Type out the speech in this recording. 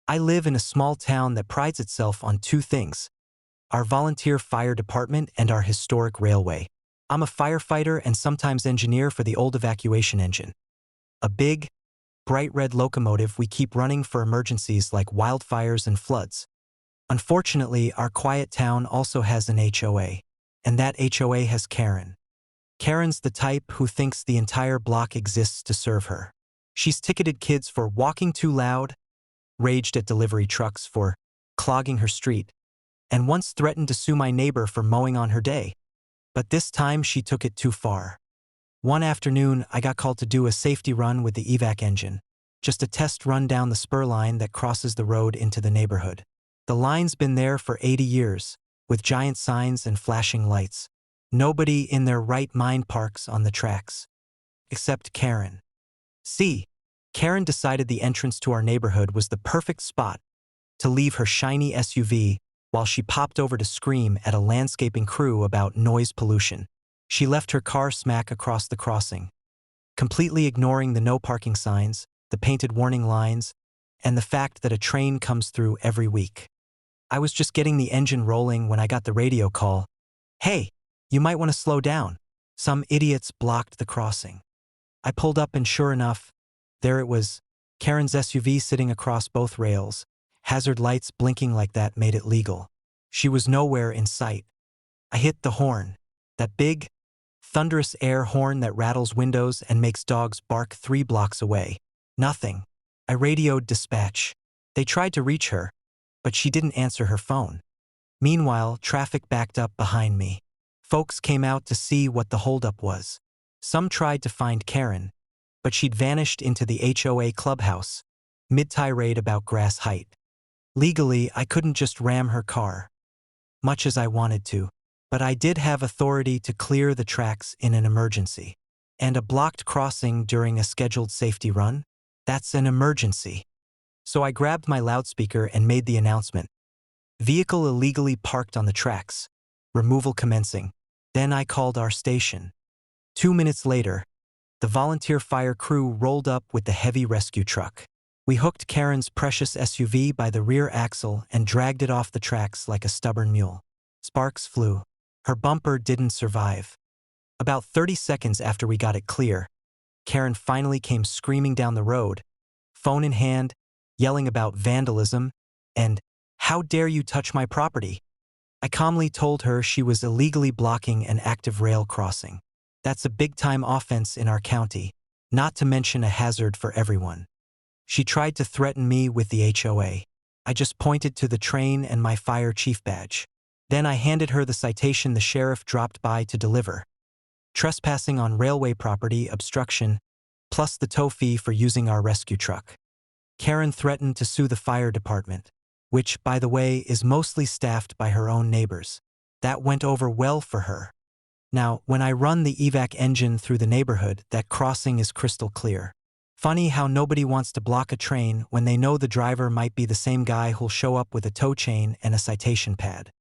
I live in a small town that prides itself on two things: our volunteer fire department and our historic railway. I'm a firefighter and sometimes engineer for the old evacuation engine. A big, bright red locomotive we keep running for emergencies like wildfires and floods. Unfortunately, our quiet town also has an HOA, and that HOA has Karen. Karen's the type who thinks the entire block exists to serve her. She's ticketed kids for walking too loud, raged at delivery trucks for clogging her street, and once threatened to sue my neighbor for mowing on her day. But this time she took it too far. One afternoon, I got called to do a safety run with the Evac engine, just a test run down the spur line that crosses the road into the neighborhood. The line's been there for 80 years, with giant signs and flashing lights. Nobody in their right mind parks on the tracks. Except Karen. See, Karen decided the entrance to our neighborhood was the perfect spot to leave her shiny SUV while she popped over to scream at a landscaping crew about noise pollution. She left her car smack across the crossing, completely ignoring the no parking signs, the painted warning lines, and the fact that a train comes through every week. I was just getting the engine rolling when I got the radio call. "Hey, you might want to slow down. Some idiots blocked the crossing." I pulled up and sure enough, there it was, Karen's SUV sitting across both rails. Hazard lights blinking like that made it legal. She was nowhere in sight. I hit the horn, that big, thunderous air horn that rattles windows and makes dogs bark 3 blocks away. Nothing. I radioed dispatch. They tried to reach her, but she didn't answer her phone. Meanwhile, traffic backed up behind me. Folks came out to see what the holdup was. Some tried to find Karen, but she'd vanished into the HOA clubhouse, mid-tirade about grass height. Legally, I couldn't just ram her car, much as I wanted to, but I did have authority to clear the tracks in an emergency. And a blocked crossing during a scheduled safety run? That's an emergency. So I grabbed my loudspeaker and made the announcement. Vehicle illegally parked on the tracks. Removal commencing. Then I called our station. 2 minutes later, the volunteer fire crew rolled up with the heavy rescue truck. We hooked Karen's precious SUV by the rear axle and dragged it off the tracks like a stubborn mule. Sparks flew. Her bumper didn't survive. About 30 seconds after we got it clear, Karen finally came screaming down the road, phone in hand, yelling about vandalism and, "How dare you touch my property?" I calmly told her she was illegally blocking an active rail crossing. That's a big-time offense in our county, not to mention a hazard for everyone. She tried to threaten me with the HOA. I just pointed to the train and my fire chief badge. Then I handed her the citation the sheriff dropped by to deliver. Trespassing on railway property, obstruction, plus the tow fee for using our rescue truck. Karen threatened to sue the fire department, which, by the way, is mostly staffed by her own neighbors. That went over well for her. Now, when I run the Evac engine through the neighborhood, that crossing is crystal clear. Funny how nobody wants to block a train when they know the driver might be the same guy who'll show up with a tow chain and a citation pad.